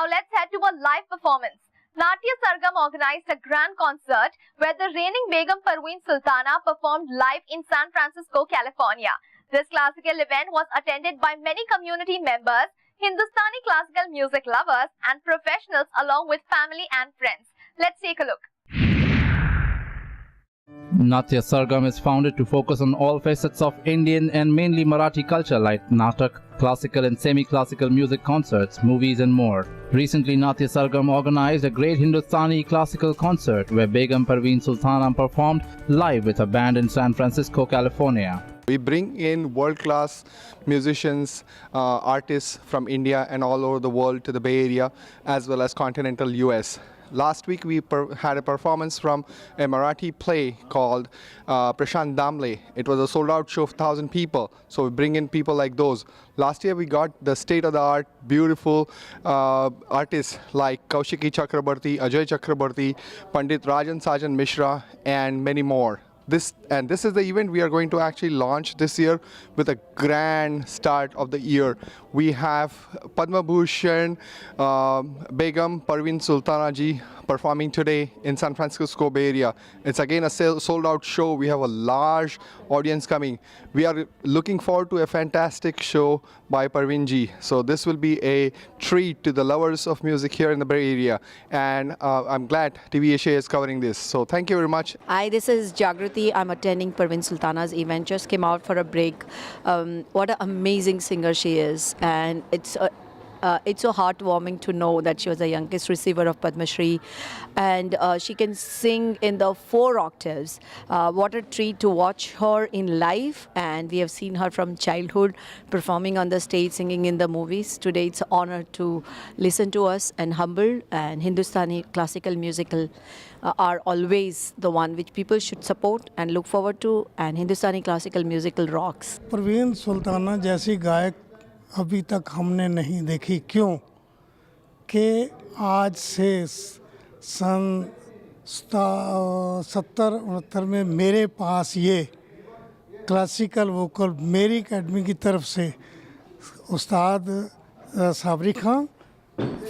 Now let's head to a live performance. Natya Sargam organized a grand concert where the reigning Begum Parveen Sultana performed live in San Francisco, California. This classical event was attended by many community members, Hindustani classical music lovers and professionals along with family and friends. Let's take a look. Natya Sargam is founded to focus on all facets of Indian and mainly Marathi culture like Natak, classical and semi-classical music concerts, movies and more. Recently, Natya Sargam organized a great Hindustani classical concert where Begum Parveen Sultana performed live with a band in San Francisco, California. We bring in world-class musicians, artists from India and all over the world to the Bay Area as well as continental US. Last week we had a performance from a Marathi play called Prashant Damle. It was a sold-out show of 1,000 people, so we bring in people like those. Last year we got the state-of-the-art, beautiful artists like Kaushiki Chakrabarti, Ajay Chakrabarti, Pandit Rajan Sajan Mishra and many more. This is the event we are going to actually launch this year with a grand start of the year. We have Padma Bhushan Begum Parveen Sultana ji performing today in San Francisco Bay Area. It's again a sold out show. We have a large audience coming. We are looking forward to a fantastic show by Parveen ji. So this will be a treat to the lovers of music here in the Bay Area. And I'm glad TV Asia is covering this. So thank you very much. Hi, this is Jagrati. I'm attending Parveen Sultana's event. Just came out for a break. What an amazing singer she is. And it's so heartwarming to know that she was the youngest receiver of Padma Shri, and she can sing in the 4 octaves. What a treat to watch her in live, and we have seen her from childhood performing on the stage, singing in the movies. Today it's an honor to listen to us, and humble, and Hindustani classical musical are always the one which people should support and look forward to, and Hindustani classical musical rocks. Parveen Sultana जैसी गायक अभी तक हमने नहीं देखी, क्यों कि आज से सन 70-69 में मेरे पास ये क्लासिकल वोकल मेरी एकेडमी की तरफ से उस्ताद साबरी खां,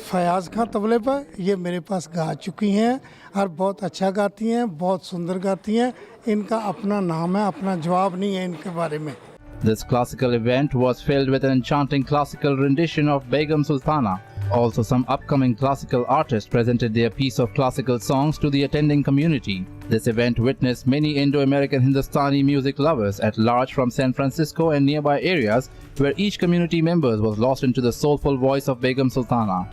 फयाज़ खां तबले पर ये मेरे पास गा चुकी हैं और बहुत अच्छा गाती हैं, बहुत सुंदर गाती हैं. इनका अपना नाम है, अपना जवाब नहीं है इनके बारे में. This classical event was filled with an enchanting classical rendition of Begum Sultana. Also, some upcoming classical artists presented their piece of classical songs to the attending community. This event witnessed many Indo-American Hindustani music lovers at large from San Francisco and nearby areas, where each community member was lost into the soulful voice of Begum Sultana.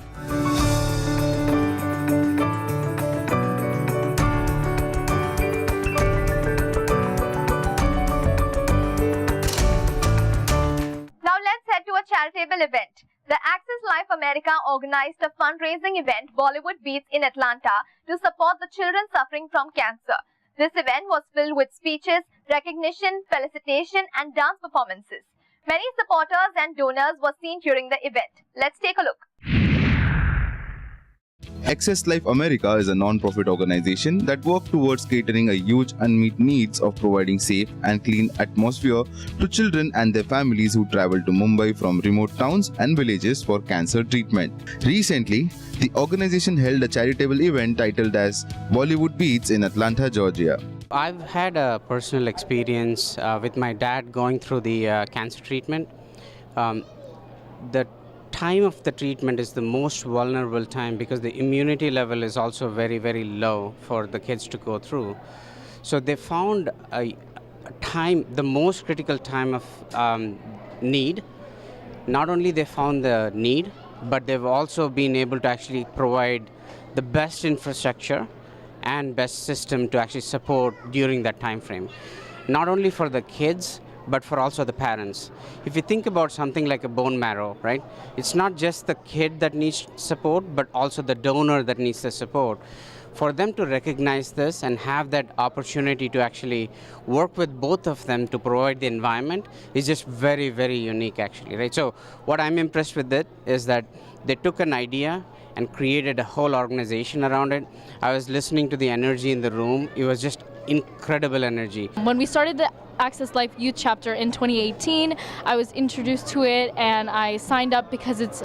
Charitable event. The Access Life America organized a fundraising event, Bollywood Beats, in Atlanta to support the children suffering from cancer. This event was filled with speeches, recognition, felicitation and dance performances. Many supporters and donors were seen during the event. Let's take a look. Access Life America is a non-profit organization that works towards catering a huge unmet needs of providing safe and clean atmosphere to children and their families who travel to Mumbai from remote towns and villages for cancer treatment. Recently, the organization held a charitable event titled as Bollywood Beats in Atlanta, Georgia. I've had a personal experience with my dad going through the cancer treatment. The time of the treatment is the most vulnerable time because the immunity level is also very, very low for the kids to go through. So they found a time, the most critical time of need. Not only they found the need, but they've also been able to actually provide the best infrastructure and best system to actually support during that time frame. Not only for the kids, but for also the parents. If you think about something like a bone marrow, right? It's not just the kid that needs support, but also the donor that needs the support. For them to recognize this and have that opportunity to actually work with both of them to provide the environment is just very, very unique actually, right? So what I'm impressed with it is that they took an idea and created a whole organization around it. I was listening to the energy in the room. It was just incredible energy. When we started the Access Life Youth Chapter in 2018, I was introduced to it and I signed up because it's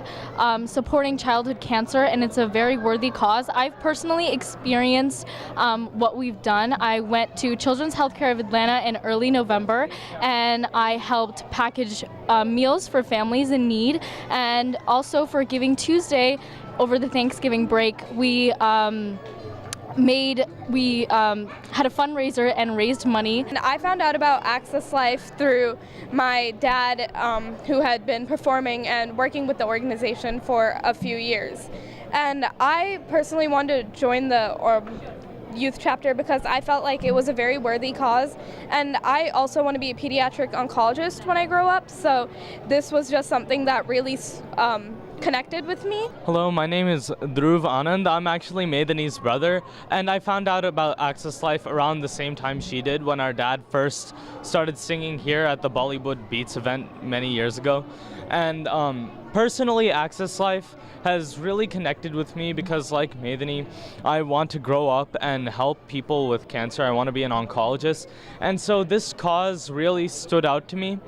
supporting childhood cancer and it's a very worthy cause. I've personally experienced what we've done. I went to Children's Healthcare of Atlanta in early November and I helped package meals for families in need, and also for Giving Tuesday over the Thanksgiving break, we had a fundraiser and raised money. And I found out about Access Life through my dad, who had been performing and working with the organization for a few years. And I personally wanted to join the youth chapter because I felt like it was a very worthy cause, and I also want to be a pediatric oncologist when I grow up, so this was just something that really connected with me. Hello, my name is Dhruv Anand. I'm actually Medani's brother, and I found out about Access Life around the same time she did, when our dad first started singing here at the Bollywood Beats event many years ago. And personally, Access Life has really connected with me because, like Medani, I want to grow up and help people with cancer. I want to be an oncologist, and so this cause really stood out to me.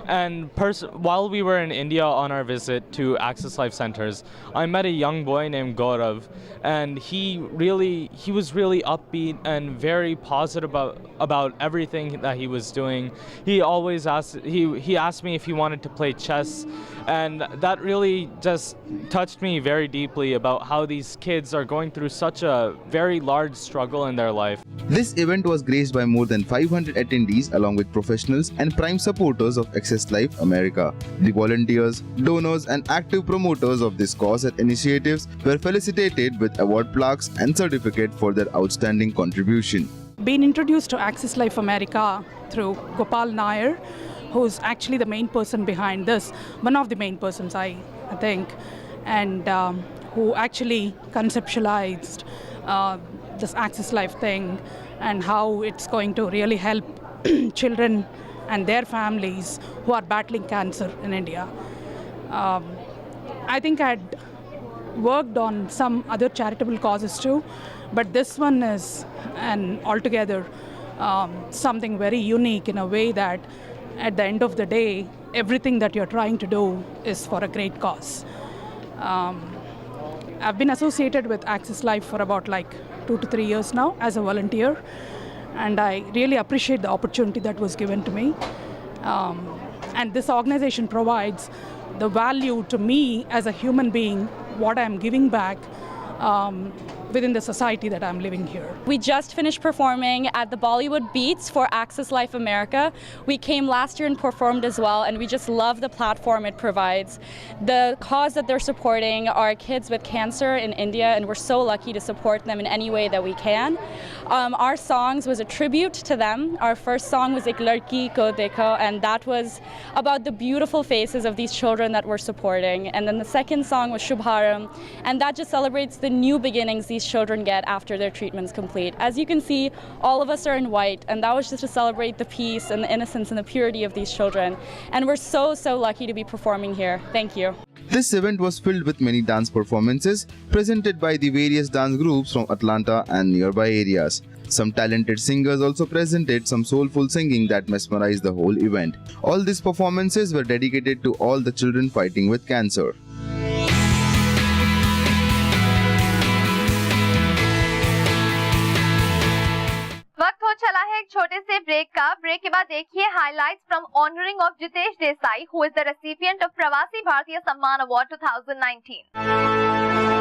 And while we were in India on our visit to Access Life centers, I met a young boy named Gaurav, and he was really upbeat and very positive about everything that he was doing. He always asked me if he wanted to play chess, and that really just touched me very deeply about how these kids are going through such a very large struggle in their life. This event was graced by more than 500 attendees along with professionals and prime supporters of Access Life America. The volunteers, donors and active promoters of this cause and initiatives were felicitated with award plaques and certificate for their outstanding contribution. Been introduced to Access Life America through Gopal Nair, who's actually the main person behind this, one of the main persons I think, and who actually conceptualized this Access Life thing and how it's going to really help children and their families who are battling cancer in India. I think I'd worked on some other charitable causes too, but this one is altogether something very unique in a way that at the end of the day, everything that you're trying to do is for a great cause. I've been associated with Access Life for about 2 to 3 years now as a volunteer, and I really appreciate the opportunity that was given to me. And this organization provides the value to me as a human being, what I'm giving back within the society that I'm living here. We just finished performing at the Bollywood Beats for Access Life America. We came last year and performed as well, and we just love the platform it provides. The cause that they're supporting are kids with cancer in India, and we're so lucky to support them in any way that we can. Our songs was a tribute to them. Our first song was Ek Ladki Ko Dekho, and that was about the beautiful faces of these children that we're supporting. And then the second song was Shubharam, and that just celebrates the new beginnings these children get after their treatment's complete. As you can see, all of us are in white, and that was just to celebrate the peace and the innocence and the purity of these children. And we're so, so lucky to be performing here. Thank you. This event was filled with many dance performances presented by the various dance groups from Atlanta and nearby areas. Some talented singers also presented some soulful singing that mesmerized the whole event. All these performances were dedicated to all the children fighting with cancer. वक्त हो चला है एक छोटे से break का। Break के बाद देखिए highlights from honouring of Jitesh Desai, who is the recipient of प्रवासी भारतीय सम्मान अवार्ड 2019।